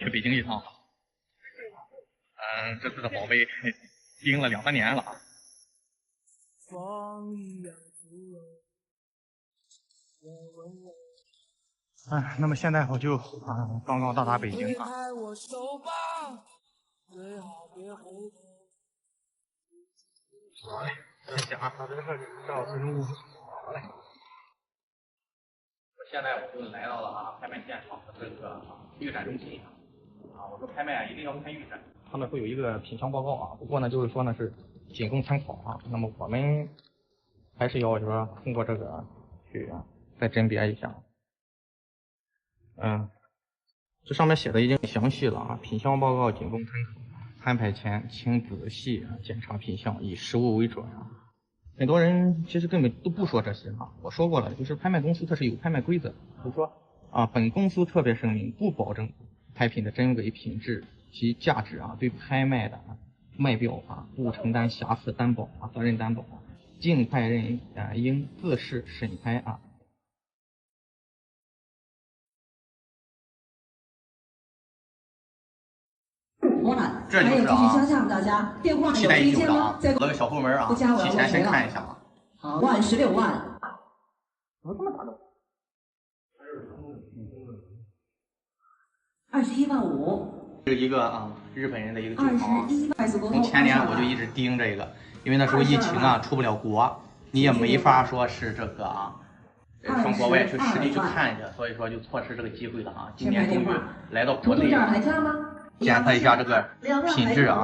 去北京一趟。这次的宝贝盯了2、3年了。那么现在我就刚刚到达北京啊。好嘞，谢谢啊，这个照片录好嘞。现在我就来到了拍卖现场的这个预展中心我说拍卖一定要看预展，他们会有一个品相报告不过呢就是说呢是仅供参考那么我们还是要说通过这个去再甄别一下。这上面写的已经详细了品相报告仅供参考，摊牌前请仔细检查品相，以实物为准很多人其实根本都不说这些我说过了，就是拍卖公司它是有拍卖规则，比如说本公司特别声明，不保证拍品的真伪、品质及价值对拍卖的卖标不承担瑕疵担保责任担保，竞拍人应自视审拍这就是期待已久的搞了个小后门提前先看一下好，16万。怎么这么大的？21万5。是一个日本人的一个旧房从前年我就一直盯这个，因为那时候疫情出不了国，你也没法说是这个上国外去实地去看去，所以说就错失这个机会了今年终于来到国内检测一下这个品质然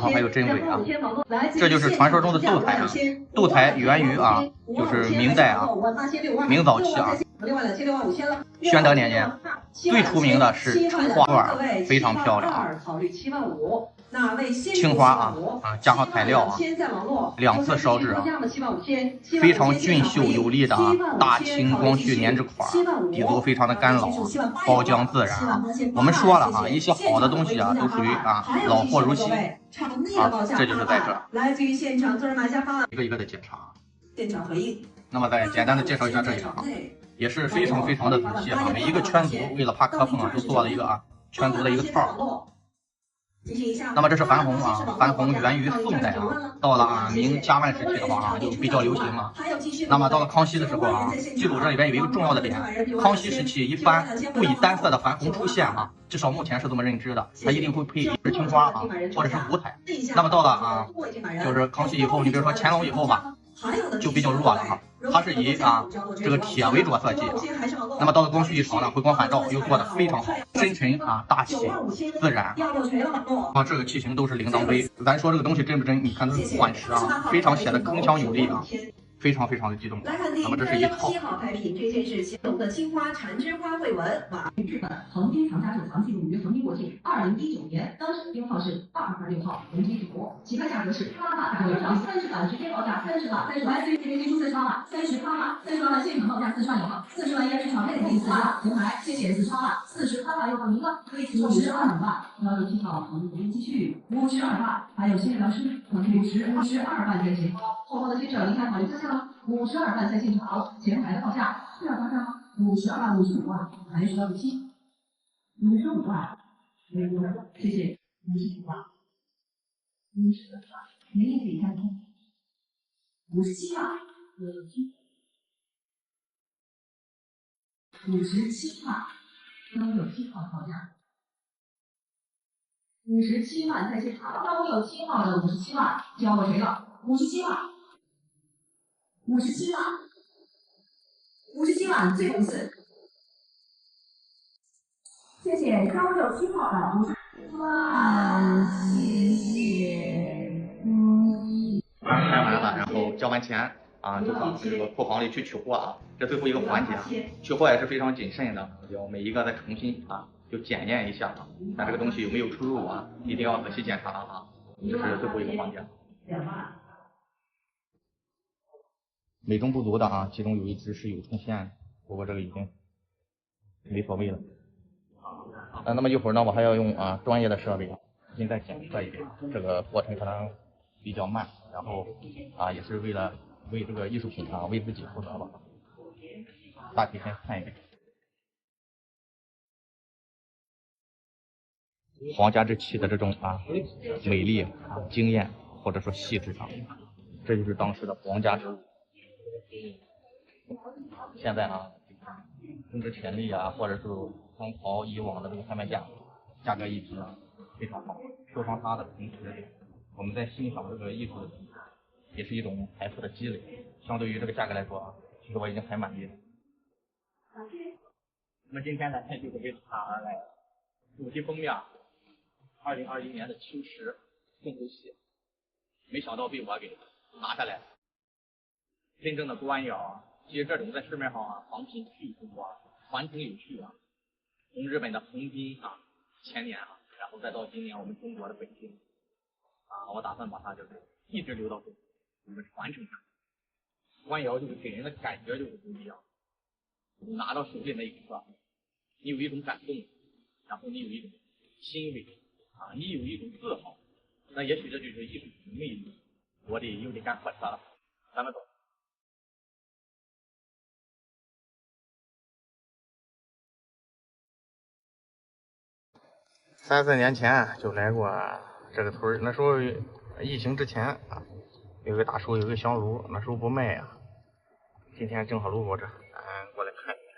后还有真伪这就是传说中的斗台斗台源于就是明代明早期宣德年间，最出名的是花段非常漂亮青花加上材料2次烧制非常俊秀有力的大青光绪粘制块，底座非常的干老，包浆自然我们说了一些好的东西都属于老货如新这就是在这一个一个的检查。那么再简单的介绍一下这一场也是非常非常的仔细每一个圈足为了怕磕碰都做了一个圈足的一个套。那么这是矾红矾红源于宋代到了明嘉万时期的话就比较流行那么到了康熙的时候记住这里边有一个重要的点，康熙时期一般不以单色的矾红出现至少目前是这么认知的，它一定会配是青花或者是五彩。那么到了就是康熙以后，你比如说乾隆以后就比较弱了它是以这个铁为主色系那么到了光绪一朝呢，回光返照又做的非常好，深沉大气自然这个器型都是铃铛杯。咱说这个东西真不真，你看这个款式非常写的铿锵有力非常非常的激动。那么这是一套7号拍品，这件是乾隆的青花缠枝花卉纹日本横滨长家收藏记录于横滨国庆2019年，当时编号是226号人机组，起拍价格是8万，30万直接报价30万，30万最直接提出48万，38万，38万现场报价40万以上，40万验市场内定4万，红牌谢谢48万，48万又报名了，可以提出52万，要有7号横滨继续52万，还有新老师横滨52万在前方，后方的新者离开考虑下降了，52万在现场，前排的报价是要多少？52万、55万，还是57？55万，谢谢，55万，52万，您也可以看通，57万，57万，都有7号报价，57万在现场，都有7号的57万，交给谁了？57万，57万，57万，最后一次。谢谢，都有7号的50万，谢谢。拍完了，然后交完钱就往这个库房里去取货这最后一个环节取货也是非常谨慎的，要每一个再重新就检验一下看这个东西有没有出入一定要仔细检查这是最后一个环节。美中不足的其中有一只是有冲线，不过这个已经没所谓了。那么一会儿呢，我还要用专业的设备重新再检测一遍，这个过程可能比较慢，然后也是为这个艺术品为自己负责吧。大体先看一遍。皇家之气的这种美丽惊艳，或者说细致这就是当时的皇家之物。现在通知潜力或者是参考以往的这个拍卖价格一直非常好。收藏它的同时，我们在欣赏这个艺术的同时，也是一种财富的积累。相对于这个价格来说其实我已经很满意了。我们今天呢，就是为它而来的。主题封面，2021年的秋实重头戏，没想到被我给拿下来了。真正的官窑，其实这种在市面上仿品巨多，传承有序从日本的横滨前年然后再到今年我们中国的北京我打算把它就是一直留到最后，我们传承下去。官窑就是给人的感觉就是不一样，你拿到手里那一刻，你有一种感动，然后你有一种欣慰你有一种自豪，那也许这就是艺术的魅力。我又得干火车了，咱们走。3、4年前就来过这个村，那时候疫情之前有个大叔有个香炉，那时候不卖今天正好路过这，咱过来看一眼。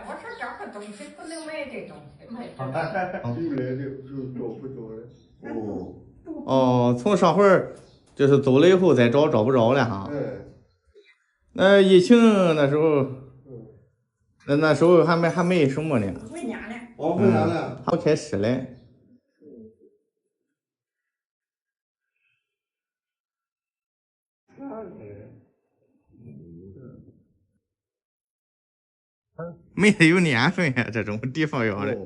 我说这个东西不能买这东西，买这就来的就找不着了。从上回就是走了以后再找不着了那疫情那时候，那时候还没什么呢。回家呢。回家呢。还没开始嘞。没得有年份这种地方要的。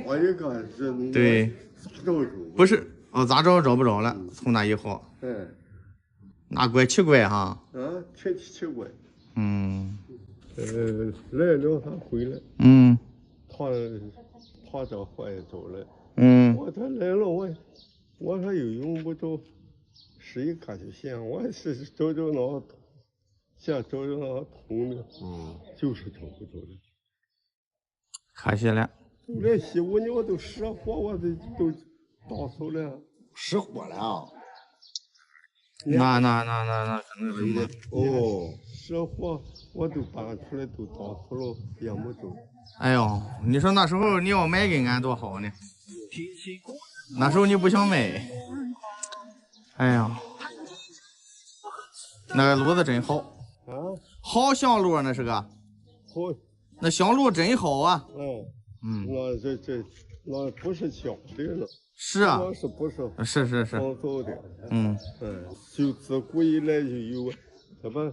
我一个是对，不是咋找不着了？从那以后。那怪奇怪奇怪。来了他回来。他这坏走了。他来了我还有用不着，使一看就行。我是找那想找那通的，就是找不着了。可惜了。来西屋鸟都失火，我都到手了。失火了那可能是失火我都搬出来都到手了，也没走。哎呦，你说那时候你要买给俺多好呢，那时候你不想买。哎呀，那个炉子真好好香炉那是个好，那香炉真好那不是小的了。是啊，是不是？是方造的。就自古以来就有什么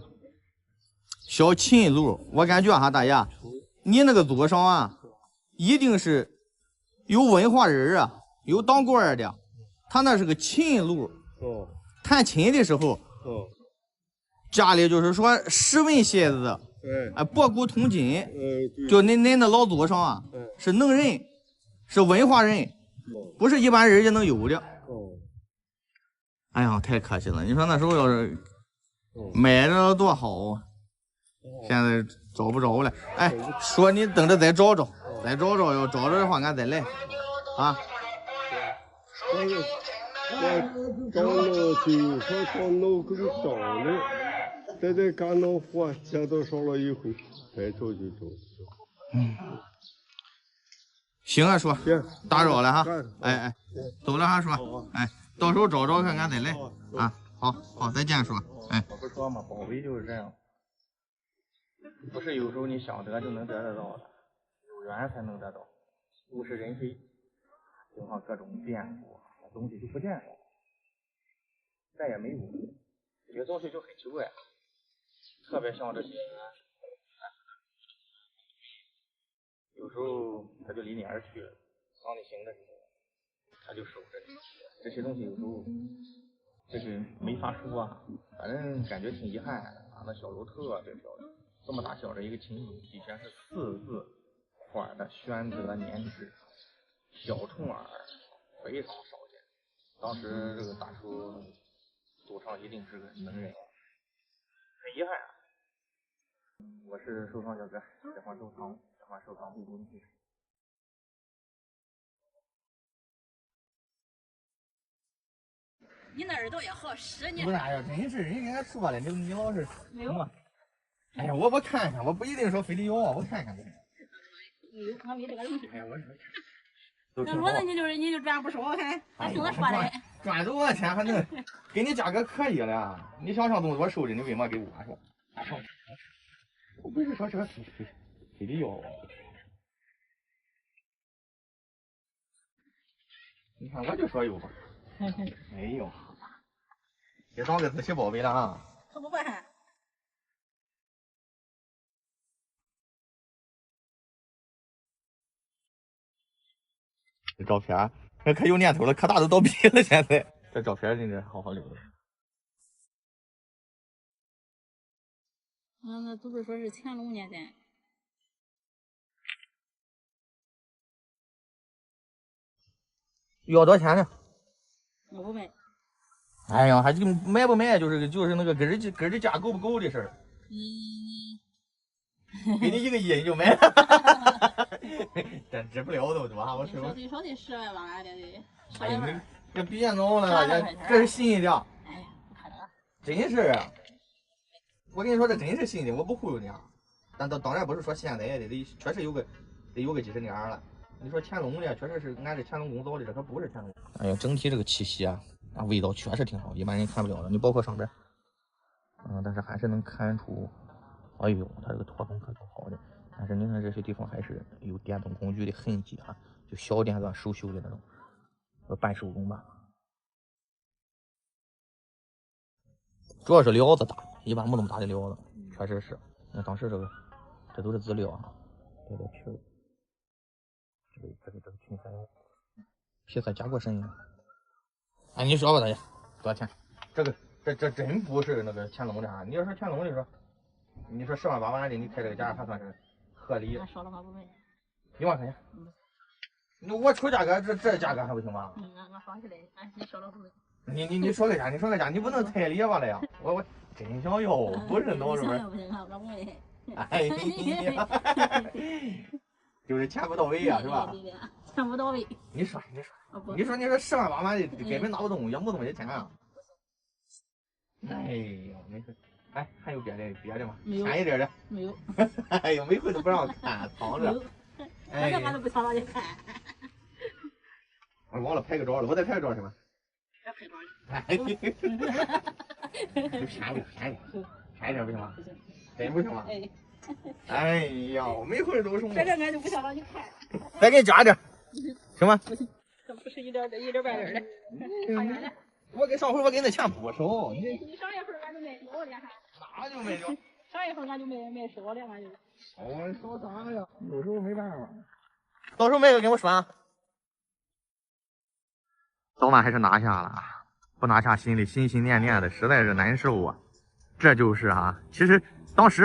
小秦炉，我感觉大爷，你那个祖上一定是有文化人有当官的，他那是个秦炉。弹琴的时候，家里就是说识文写字，博古通今，就恁那老祖上是能人，是文化人，不是一般人也能有的。哎呀，太可惜了！你说那时候要是买着多好现在找不着了。说你等着再找找，要找着的话俺再来我刚弄就说刚弄更脏的，再刚弄火，见到烧了以后，该找就找。行叔，打扰了走了叔，到时候找看俺再来好，再见叔。我不说嘛，宝贝就是这样，不是有时候你想得就能得得到的，有缘才能得到。物是人非，就像各种变故，东西就不见了，再也没有。这些东西就很奇怪，特别像这些，有时候他就离你而去了。当你行的时候，他就守着你。这些东西有时候这是没法说反正感觉挺遗憾那小炉特别漂亮，这么大小的一个琴炉，底下是4字款的宣德年制，小虫耳非常少见。当时这个大叔祖上上一定是个能人。很遗憾啊，我是收藏小哥，喜欢收藏，不公平。你那耳朵也好使，你不是呀，真是人家说了，你老是没有。哎呀，我看看，我不一定说非得要，我看看。我没这个东西。哎呀，我那骡子你就赚不少，我看俺听他说的。赚多少钱还能给你价格可以了？你想这么多收着，你为嘛给我说？我不是说这个非得要。你看我就说有吧。没有，别当个自己宝贝了啊！可不办。这照片，这可有年头了，可大都倒闭了。现在这照片真是好好留着。那都是说是乾隆年代。要多少钱呢？我不卖。哎呀，还就买不买，就是那个根儿的价够不够的事儿。给你1个亿你就买了，这值不了都是吧？我说少得10万吧，得。哎呀，这别闹了，这是新的。哎呀，不可能。真是，我跟你说，这真是新的，我不忽悠你啊。但当然不是说现在的，确实有个几十年了。你说乾隆的，确实是俺这乾隆宫造的，这可不是乾隆。哎呀，整体这个气息啊，味道确实挺好，一般人看不了的。你包括上边，但是还是能看出，哎呦，它这个拓洞可够好的。但是你看这些地方还是有电动工具的痕迹啊，就小电钻手修的那种，半手工吧。主要是料子大，一般没那么大的料子，确实是。那当时这都是资料啊，这个皮儿。这个青菜皮色加过深。哎，你说吧，大爷，多少钱？这真不是那个乾隆的啊！你要说乾隆的说，你说10万8万的，你开这个价还算是合理。少了话不卖。1万块钱。那我出价格，这价格还不行吗？我放起来，你少了不卖。你说个价，你不能太咧吧了呀！我真想要，不是脑子不行，我不卖。哎呀，就是钱不到位呀，是吧？对，钱不到位。你说10万8万的根本拿不动，也没这么些钱啊！哎呀，没事。哎，还有别的吗？便宜点的？没有。哎呦，每回都不让看，藏着。我干嘛都不想让你看。我忘了拍个照了，我再拍个照行吗？别拍照了。哎，便宜点不行吗？真不行吗？哎呀，每回都是我。这俺就不想让你看。再给你加点，行吗？不行，这不是一点半点的。上回我给你那钱不少，你上一回俺就卖少了还。哪就卖了？上一回俺就卖少了，俺就。我少啥呀？有时候没办法。到时候卖个跟我说啊。早晚还是拿下了，不拿下心里心念念的，实在是难受啊。这就是啊，其实当时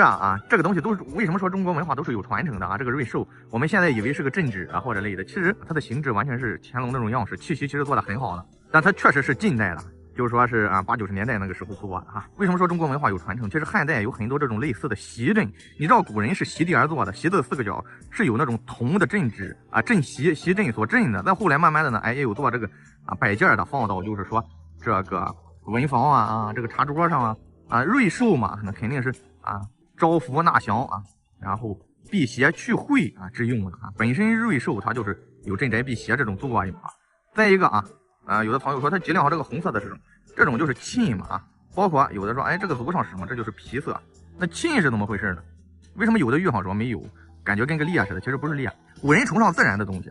这个东西都是为什么说中国文化都是有传承的啊？这个瑞兽，我们现在以为是个镇纸或者类的，其实它的形制完全是乾隆那种样式，气息其实做的很好的，但它确实是近代的，就是说是80、90年代那个时候做的啊。为什么说中国文化有传承？其实汉代有很多这种类似的席镇，你知道古人是席地而坐的，席字4个角是有那种铜的镇纸镇席镇所镇的。再后来慢慢的呢，也有做这个摆件的，放到就是说这个文房这个茶桌上瑞兽嘛，那肯定是招福纳祥然后辟邪去秽之用的本身瑞兽它就是有镇宅辟邪这种作用再一个有的朋友说它脊梁上这个红色的这种就是沁嘛包括有的说这个足上是什么？这就是皮色。那沁是怎么回事呢？为什么有的玉上说没有，感觉跟个裂似的？其实不是裂，古人崇尚自然的东西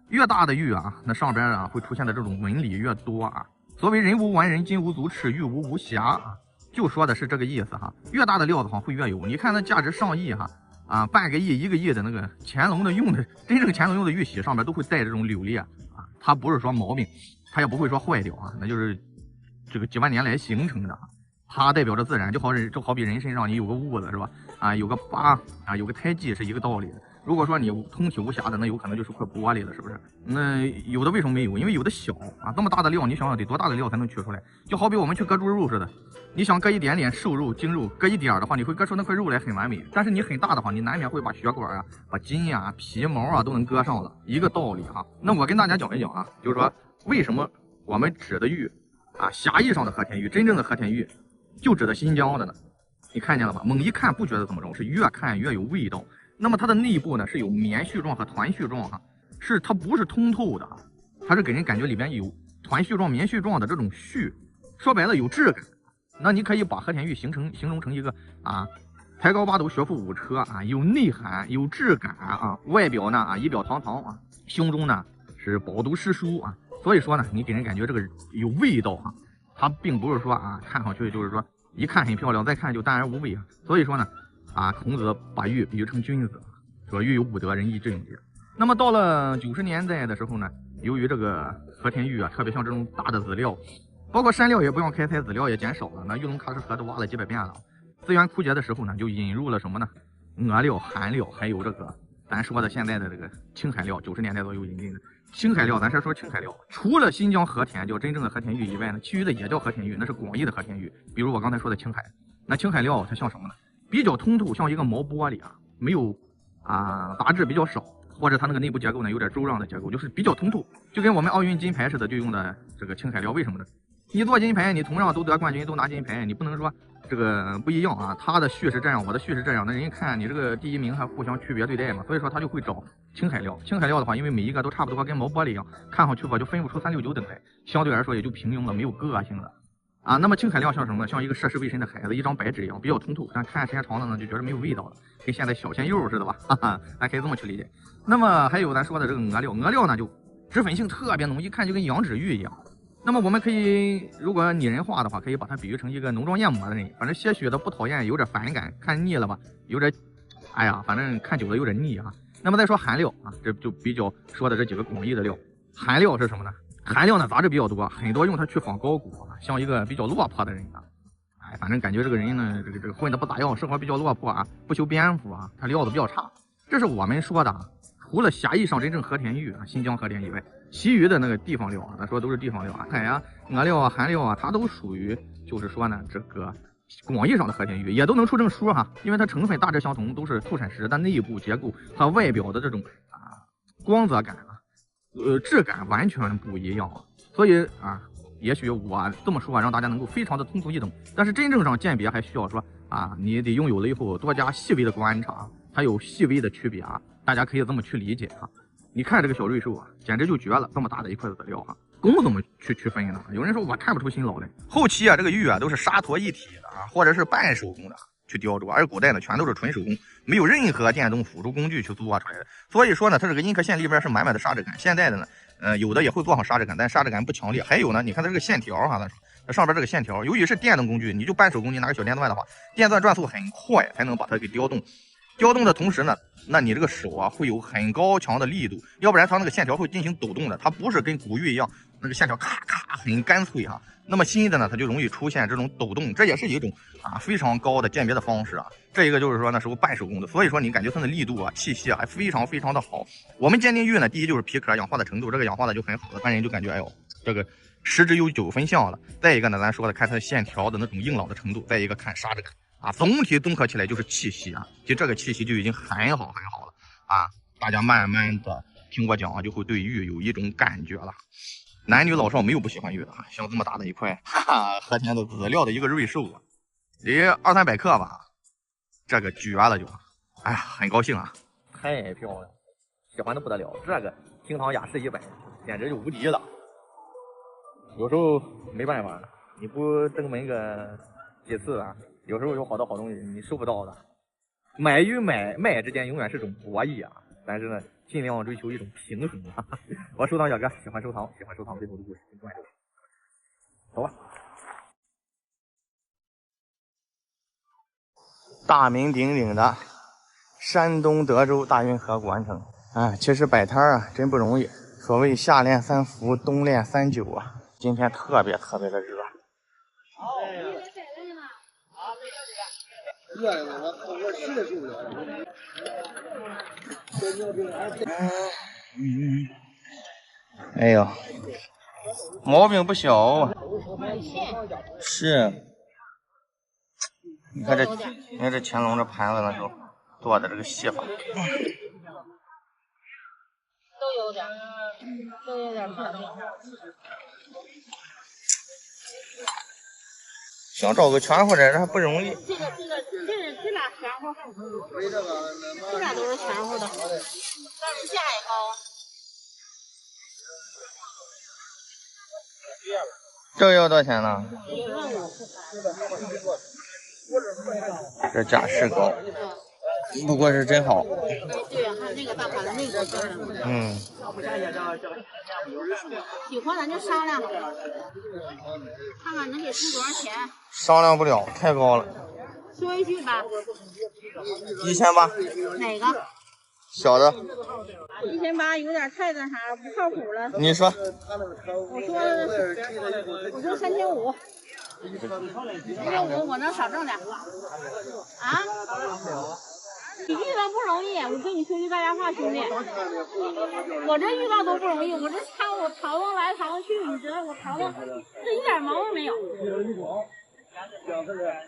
越大的玉那上边会出现的这种纹理越多所谓人无完人，金无足赤，玉无瑕就说的是这个意思越大的料子会越有。你看那价值上亿半个亿、1个亿的那个乾隆的用的，真正乾隆用的玉玺上面都会带这种柳裂它不是说毛病，它也不会说坏掉那就是这个几万年来形成的它代表着自然，就好比人身上你有个痦子是吧有个疤有个胎记是一个道理。如果说你通体无瑕的，那有可能就是块玻璃了，是不是？那有的为什么没有？因为有的小啊，这么大的料，你想想得多大的料才能取出来？就好比我们去割猪肉似的，你想割一点点瘦肉、精肉，割一点的话，你会割出那块肉来很完美。但是你很大的话，你难免会把血管啊、把筋呀、皮毛啊都能割上了，一个道理哈。那我跟大家讲一讲啊，就是说为什么我们指的玉啊，狭义上的和田玉，真正的和田玉就指的新疆的呢？你看见了吧？猛一看不觉得怎么着，是越看越有味道。那么它的内部呢是有棉絮状和团絮状哈，它不是通透的，它是给人感觉里边有团絮状、棉絮状的这种絮，说白了有质感。那你可以把和田玉形容成一个啊，才高八斗、学富五车啊，有内涵、有质感啊，外表呢啊仪表堂堂啊，胸中呢是饱读诗书啊，所以说呢你给人感觉这个有味道啊，它并不是说啊看上去就是说一看很漂亮，再看就淡而无味啊，所以说呢。啊，孔子把玉比喻成君子，说玉有五德，仁义智勇节。那么到了90年代的时候呢，由于这个和田玉啊，特别像这种大的籽料，包括山料也不用开采，籽料也减少了，那玉龙喀什河都挖了几百遍了。资源枯竭的时候呢，就引入了什么呢？鹅料、韩料，还有这个咱说的现在的这个青海料，90年代左右引进的青海料。咱先说青海料，除了新疆和田叫真正的和田玉以外呢，其余的也叫和田玉，那是广义的和田玉。比如我刚才说的青海，那青海料它像什么呢？比较通透，像一个毛玻璃啊，没有啊杂质比较少，或者它那个内部结构呢有点周让的结构，就是比较通透，就跟我们奥运金牌似的，就用的这个青海料。为什么呢？你做金牌，你同样都得冠军，都拿金牌，你不能说这个不一样啊，他的序是这样，我的序是这样，那人家看你这个第一名还互相区别对待嘛，所以说他就会找青海料。青海料的话，因为每一个都差不多，跟毛玻璃一样，看上去吧就分不出369等来，相对来说也就平庸了，没有个性了。啊，那么青海料像什么呢？像一个涉世未深的孩子，一张白纸一样，比较通透，但看时间长了呢，就觉得没有味道了，跟现在小鲜肉似的吧，哈哈，咱可以这么去理解。那么还有咱说的这个鹅料，鹅料呢就脂粉性特别浓，一看就跟羊脂玉一样。那么我们可以，如果拟人化的话，可以把它比喻成一个浓妆艳抹的人，反正些许的不讨厌，有点反感，看腻了吧，有点，哎呀，反正看久了有点腻啊。那么再说韩料啊，这就比较说的这几个广义的料，韩料是什么呢？韩料呢杂质比较多，很多用它去仿高骨啊，像一个比较落魄的人啊，哎，反正感觉这个人呢，这个混的不咋样，生活比较落魄啊，不修边幅啊，他料子比较差。这是我们说的，除了狭义上真正和田玉啊、新疆和田以外，其余的那个地方料啊，咱说都是地方料啊，海啊、鹅料啊、韩料啊，它都属于就是说呢，这个广义上的和田玉也都能出证书哈，因为它成分大致相同，都是促产石，但内部结构和外表的这种啊光泽感啊。质感完全不一样，所以啊，也许我这么说让大家能够非常的通俗易懂，但是真正上鉴别还需要说啊，你得拥有了以后多加细微的观察，它有细微的区别啊，大家可以这么去理解啊。你看这个小瑞兽啊，简直就绝了，这么大的一块籽料啊，工怎么去区分呢？有人说我看不出辛劳来，后期啊这个玉啊都是砂橐一体的啊，或者是半手工的。去雕琢，而古代呢全都是纯手工，没有任何电动辅助工具去做出来的。所以说呢，它这个阴刻线里边是满满的砂质感。现在的呢，有的也会做上砂质感，但砂质感不强烈。还有呢，你看它这个线条哈，它上边这个线条，由于是电动工具，你就半手工，你拿个小电钻的话，电钻转速很快，才能把它给雕动。雕动的同时呢，那你这个手啊会有很高强的力度，要不然它那个线条会进行抖动的，它不是跟古玉一样那个线条咔咔很干脆哈。那么新的呢，它就容易出现这种抖动，这也是一种啊非常高的鉴别的方式啊。这一个就是说那时候半手工的，所以说你感觉它的力度啊、气息啊还非常非常的好。我们鉴定玉呢，第一就是皮壳氧化的程度，这个氧化的就很好了，看人就感觉哎呦这个实质有9分像了。再一个呢，咱说的看它的线条的那种硬朗的程度，再一个看砂质感啊，总体综合起来就是气息啊，其实这个气息就已经很好了啊。大家慢慢的听我讲啊，就会对玉有一种感觉了。男女老少没有不喜欢玉的啊，像这么大的一块，哈哈，和田的籽料的一个瑞兽啊，得200-300克吧，这个绝了就，哎呀，很高兴啊，太漂亮，喜欢的不得了，这个厅堂雅士100，简直就无敌了。有时候没办法，你不登门个几次啊，有时候有好多好东西你收不到的。买与卖之间永远是种博弈啊，但是呢。尽量追求一种平衡啊！我收藏小哥，喜欢收藏背后的故事，请关注。走吧。大名鼎鼎的山东德州大运河古玩城，其实摆摊啊真不容易。所谓夏练3伏，冬练3酒啊。今天特别的热。热了，我实在受不了。哎呦，毛病不小啊。是。你看这乾隆这盘子呢，就做的这个细法。都有点特别。想找个全乎的这还不容易。这俩全乎，这俩都是全乎的，但是价也高。这个要多少钱呢？这价是高，不过是真好。对呀，还有那个大盘的那个漂亮。嗯。喜欢咱就商量，看看能给出多少钱。商量不了，太高了。说一句吧。1800。哪个？小的。1800有点太那啥，不靠谱了。你说。我说3500。3500我能少挣点。啊？你遇到不容易，我跟你说句大家话，兄弟，我这遇到都不容易，我这我淘腾来淘腾去，你知道我淘腾这一点毛病没有。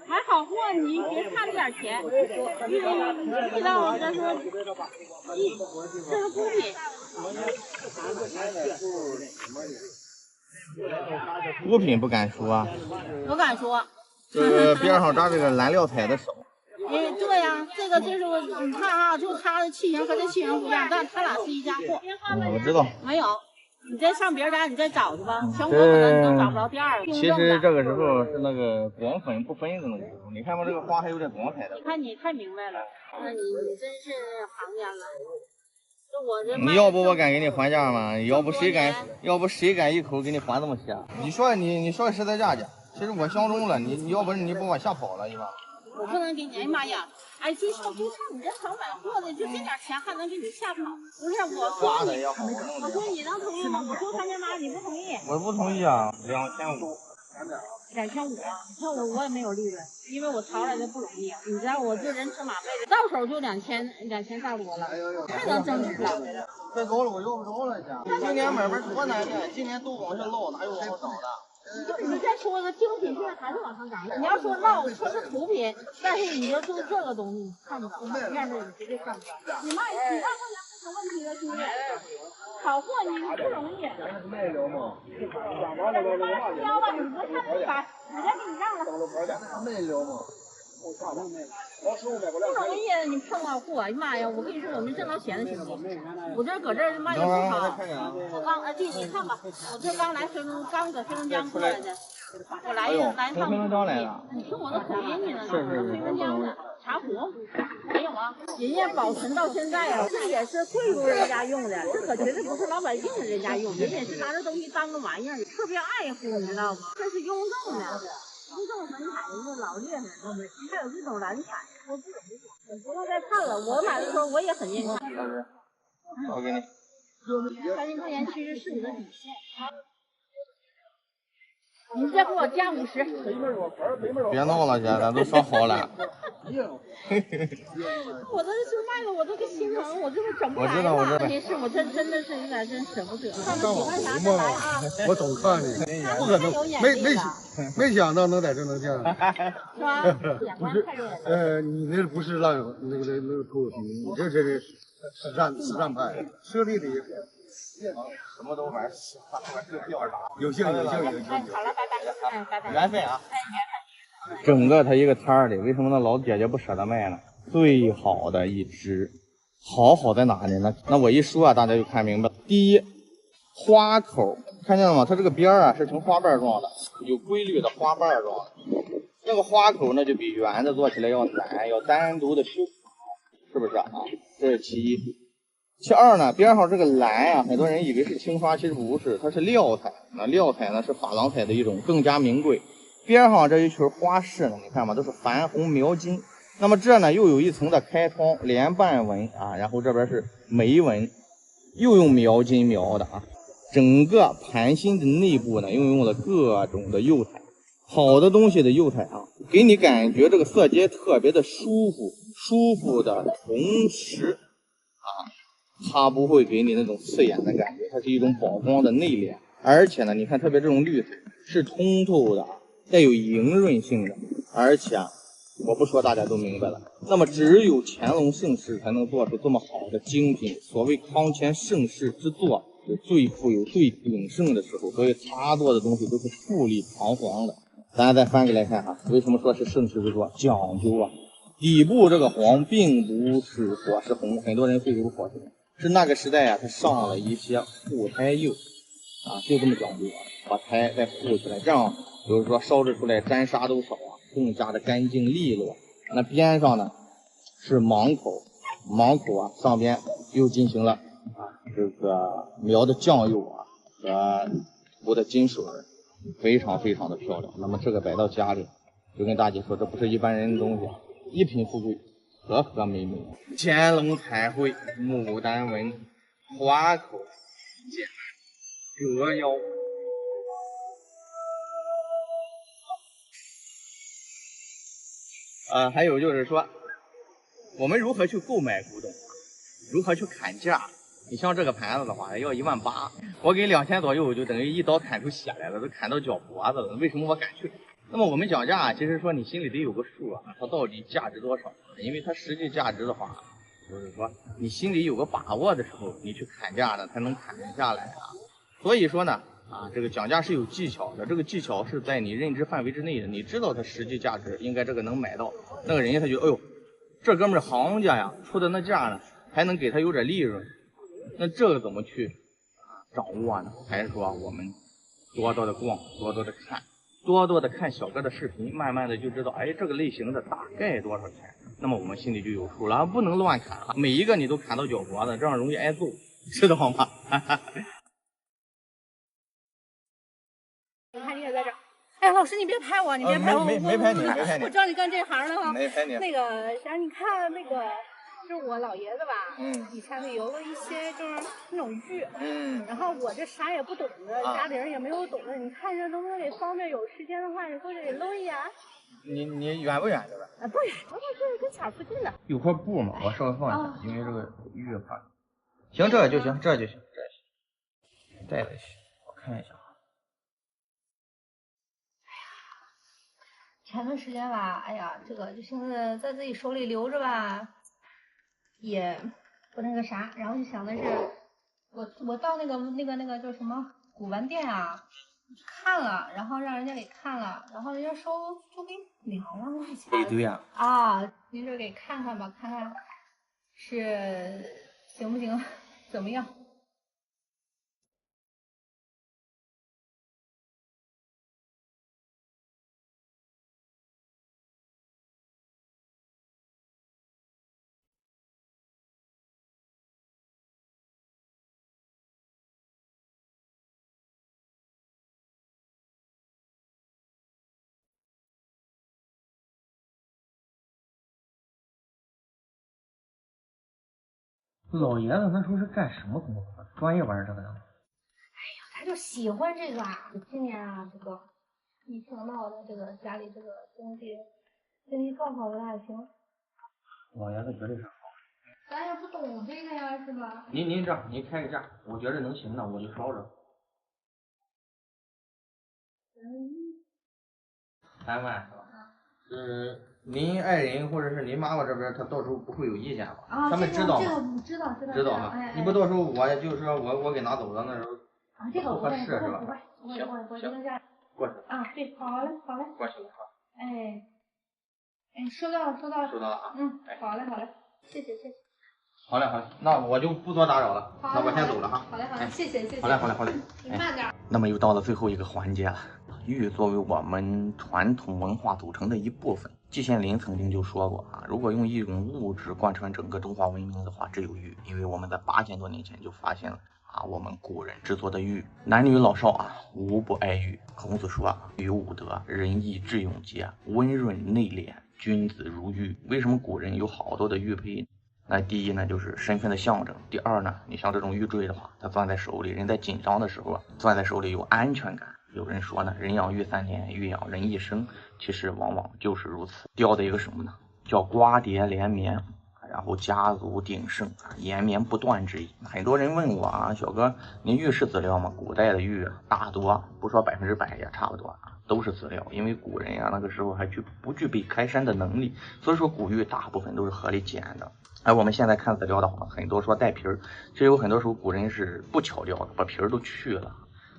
买好货你别差这点钱，遇到这是孤品。孤品不敢说啊。我敢说。边上扎这个蓝料彩的少。对呀，这个就是你看啊，就它的器型和这器型不一样，但是它俩是一家货。我知道。没有，你再上别人家你再找去吧，全国可能你都找不着第二个。其实这个时候是那个光粉不分的那个时候，你看吧，这个花还有点光彩的。你看你太明白了，那你真是行家了。你要不我敢给你还价吗？要不谁敢一口给你还这么些？你说实在价钱，其实我相中了，你要不是你把我吓跑了，是吧？我不能给你，哎妈呀！哎，就像你这少买货的，就这点钱还能给你吓跑？不是，我说你能同意吗？我说3800，你不同意？我不同意啊，2500。2500啊！你看我也没有利润，因为我淘来的不容易。你知道我这人吃马背的，到手就2000大多了，太能增值了。再高了我要不着了，今年买卖多难看，今年都往下落，哪有往上涨的？你再说个精品，现在还是往上涨。你要说落，说是土品，但是你就这个东西看不着，面子你绝对看不着。你卖几万块钱不成问题了，兄弟。好货你不容易。卖了吗？标吧，你不看100，我再给你让了。卖了吗？不容易，你碰到货，哎呀妈呀！我跟你说，我没挣着钱的兄弟，我这搁这儿卖的不好。我刚弟你看吧，我这刚搁黑龙江过来的，我来趟。黑龙江来的。你听我的口音，你知道吗？是黑龙江的茶壶，没有啊？人家保存到现在啊，这也是贵族人家用的，这可绝对不是老百姓人家用，人家是拿这东西当个玩意儿，特别爱护，你知道吗？这是雍正的。雍正文彩是老厉害了，还有这种蓝彩，我不容易，你不用再看了。我买的时候我也很认真。我给你。3000块钱其实是你的底线。你再给我加50。别闹了，姐，咱都说好了。我这是卖的，我都给心疼，我这是整不来了。问题是我真的是有点真舍不得。看着喜欢啥就来啊！我总看你，不可能，没想到能在这能见。是吧？不是，你那不是那个土有皮，你这是实战派，设立的也什么都玩，有兴。好了，拜拜。缘分啊！整个他一个摊儿里，为什么那老姐姐不舍得卖呢？最好的一只，好在哪里呢？那我一说啊，大家就看明白了。第一，花口看见了吗？它这个边儿啊是呈花瓣状的，有规律的花瓣状的。那个花口呢就比圆的做起来要难，要单独的修，是不是啊？这是其一。其二呢，边上这个蓝啊，很多人以为是青花，其实不是，它是料彩。那料彩呢是珐琅彩的一种，更加名贵。边上这一群花饰呢，你看嘛，都是矾红描金。那么这呢又有一层的开窗连瓣纹啊，然后这边是眉纹，又用描金描的啊。整个盘心的内部呢，又用了各种的釉彩。好的东西的釉彩啊，给你感觉这个色阶特别的舒服，舒服的同时它不会给你那种刺眼的感觉，它是一种宝光的内敛。而且呢，你看特别这种绿色是通透的，带有莹润性的，而且我不说大家都明白了。那么只有乾隆盛世才能做出这么好的精品。所谓康乾盛世之作，是最富有、最鼎盛的时候，所以他做的东西都是富丽堂皇的。咱再翻过来看为什么说是盛世之作？讲究啊！底部这个黄并不是火石红，很多人会有火石红，是那个时代它上了一些护胎釉就这么讲究把胎再护起来，这样比如说烧制出来沾沙都少更加的干净利落。那边上呢是芒口上边又进行了这个描的酱釉和涂的金水，非常非常的漂亮。那么这个摆到家里，就跟大姐说，这不是一般人的东西，一品富贵，和和美美。乾隆彩绘、牡丹纹、花口、折腰。还有就是说，我们如何去购买古董，如何去砍价？你像这个盘子的话，要18000，我给2000左右，就等于一刀砍出血来了，都砍到脚脖子了。为什么我敢去？那么我们讲价，其实说你心里得有个数它到底价值多少？因为它实际价值的话，就是说你心里有个把握的时候，你去砍价呢，才能砍得下来所以说呢，这个讲价是有技巧的，这个技巧是在你认知范围之内的，你知道它实际价值，应该这个能买到，那个人家他就哎呦，这哥们儿行家呀，出的那价呢，还能给他有点利润。那这个怎么去掌握呢？还是说我们多多的逛，多多的看，多多的看小哥的视频，慢慢的就知道，这个类型的大概多少钱，那么我们心里就有数了，不能乱砍每一个你都砍到脚脖子，这样容易挨揍，知道吗？你看你也在这儿，哎，老师你别拍我，你别拍我，没拍你，我知道你干这行的哈，没拍你。那个啥，你看那个。就是我姥爷子吧，以前留了一些就是那种玉，然后我这啥也不懂的，家里人也没有懂的，你看一下能不能给方便有时间的话，你过去给搂一眼。你远不远这边？不远，我这跟前附近的。有块布嘛，我稍微放一下，因为这个玉怕。行，这就行，这就行，带回去，我看一下。前段时间吧，这个就现在在自己手里留着吧。也不那个啥，然后就想的是，我到那个叫什么古玩店看了，然后让人家给看了，然后人家收就给2万块钱。对呀。您这给看看吧，看看是行不行，怎么样？老爷子那时候是干什么工作的？专业玩这个的？他就喜欢这个今年这个疫情闹的，这个家里这个经济状况不太行。老爷子绝对是好。咱也不懂这个呀，是吧？您这样，您开个价，我觉得能行的，我就烧着。3万是吧？您爱人或者是您妈妈这边，他到时候不会有意见吧？他们知道吗？知道你不到时候我就说我给拿走了，那时候这个不合适是吧？行，过去。对，好嘞。过去。收到了。收到了好嘞，谢谢。好嘞，那我就不多打扰了，那我先走了哈。好嘞，谢谢。好嘞。你慢点。那么又到了最后一个环节了。玉作为我们传统文化组成的一部分，季羡林曾经就说过如果用一种物质贯穿整个中华文明的话，只有玉。因为我们在8000多年前就发现了我们古人制作的玉，男女老少无不爱玉。孔子说玉五德，仁义智勇节，温润内敛，君子如玉。为什么古人有好多的玉佩？那第一呢，就是身份的象征；第二呢，你像这种玉坠的话，它攥在手里，人在紧张的时候攥在手里有安全感。有人说呢，人养玉3年，玉养人一生，其实往往就是如此。雕的一个什么呢？叫瓜蝶连绵，然后家族鼎盛，延绵不断之意。很多人问我啊，小哥，您玉是资料吗？古代的玉大多不说100%也差不多都是资料，因为古人那个时候还不具备开山的能力，所以说古玉大部分都是河里捡的。而我们现在看资料的话，很多说带皮儿，其实有很多时候古人是不敲掉的，把皮儿都去了，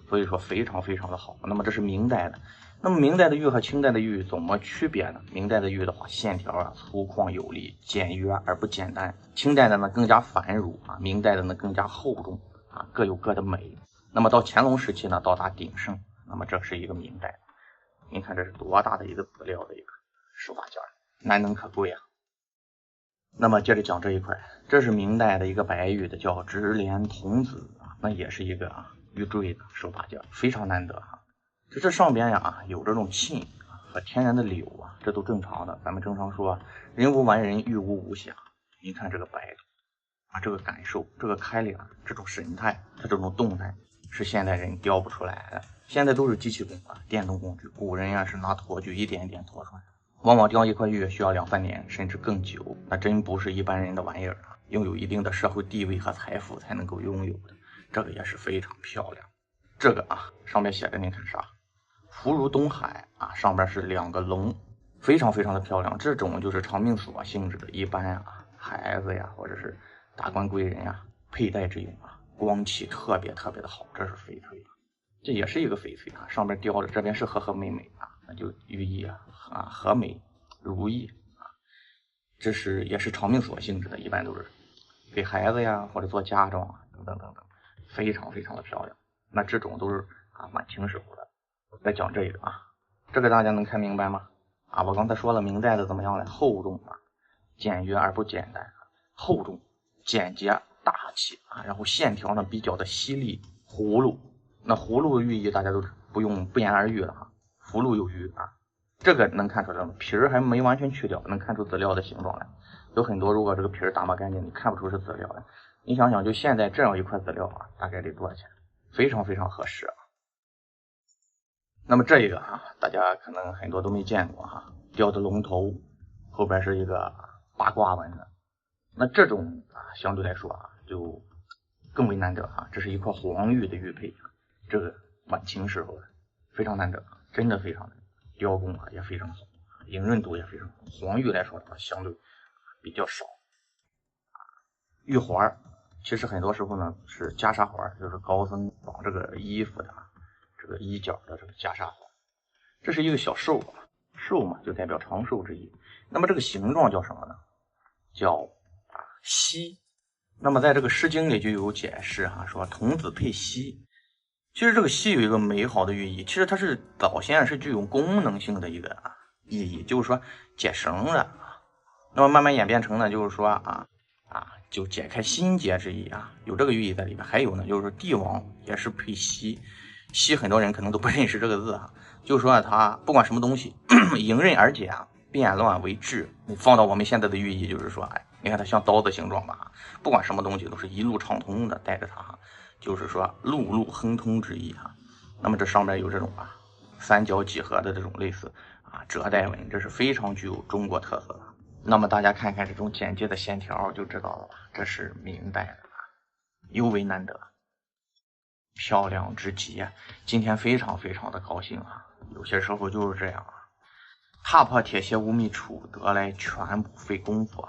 所以说非常非常的好。那么这是明代的。那么明代的玉和清代的玉怎么区别呢？明代的玉的话，线条粗犷有力，简约而不简单；清代的呢更加繁缛明代的呢更加厚重各有各的美。那么到乾隆时期呢，到达鼎盛。那么这是一个明代，您看这是多大的一个资料的一个书法件，难能可贵啊！那么接着讲这一块，这是明代的一个白玉的，叫直莲童子那也是一个玉坠的书法件，非常难得这上边有这种沁和天然的柳这都正常的。咱们正常说人无完人，玉无无瑕。你看这个白的这个感受，这个开脸，这种神态，它这种动态是现代人雕不出来的。现在都是机器工电动工具，古人是拿砣具一点一点砣出来，往往雕一块玉需要2-3年甚至更久，那真不是一般人的玩意儿拥有一定的社会地位和财富才能够拥有的。这个也是非常漂亮。这个上面写着，您看啥？福如东海上边是2个龙，非常非常的漂亮。这种就是长命锁性质的，一般孩子或者是达官贵人佩戴之用光气特别特别的好。这是翡翠这也是一个翡翠上边雕的，这边是和和美美那就寓意和美如意这是也是长命锁性质的，一般都是给孩子或者做嫁妆等等等等，非常非常的漂亮。那这种都是满清时候的。再讲这个这个大家能看明白吗？我刚才说了，明代的怎么样呢？厚重简约而不简单，厚重简洁大气然后线条呢比较的犀利。葫芦，那葫芦的寓意大家都不言而喻了福禄有余这个能看出来吗？皮儿还没完全去掉，能看出资料的形状来。有很多如果这个皮儿打磨干净，你看不出是资料来。你想想，就现在这样一块资料大概得多少钱？非常非常合适那么这一个大家可能很多都没见过雕的龙头，后边是一个八卦纹的。那这种相对来说就更为难得这是一块黄玉的玉佩，这个晚清时候的非常难得，真的非常难得，雕工也非常好，莹润度也非常好。黄玉来说的话相对比较少。玉环其实很多时候呢是袈裟环，就是高僧绑这个衣服的这个衣角的这个袈裟环。这是一个小兽兽嘛就代表长寿之意。那么这个形状叫什么呢？叫犀。那么在这个诗经里就有解释说童子佩犀。其实这个犀有一个美好的寓意，其实它是早先是具有功能性的一个意义，就是说解绳的那么慢慢演变成呢就是说就解开心结之意有这个寓意在里面。还有呢就是说帝王也是佩犀，犀很多人可能都不认识这个字就是说它不管什么东西迎刃而解变乱为治。你放到我们现在的寓意就是说你看它像刀的形状不管什么东西都是一路畅通的，带着它就是说路路亨通之意那么这上面有这种三角几何的这种类似折带纹，这是非常具有中国特色的。那么大家看看这种简洁的线条就知道了这是明代的尤为难得，漂亮之极今天非常非常的高兴有些时候就是这样踏破铁鞋无觅处，得来全不费工夫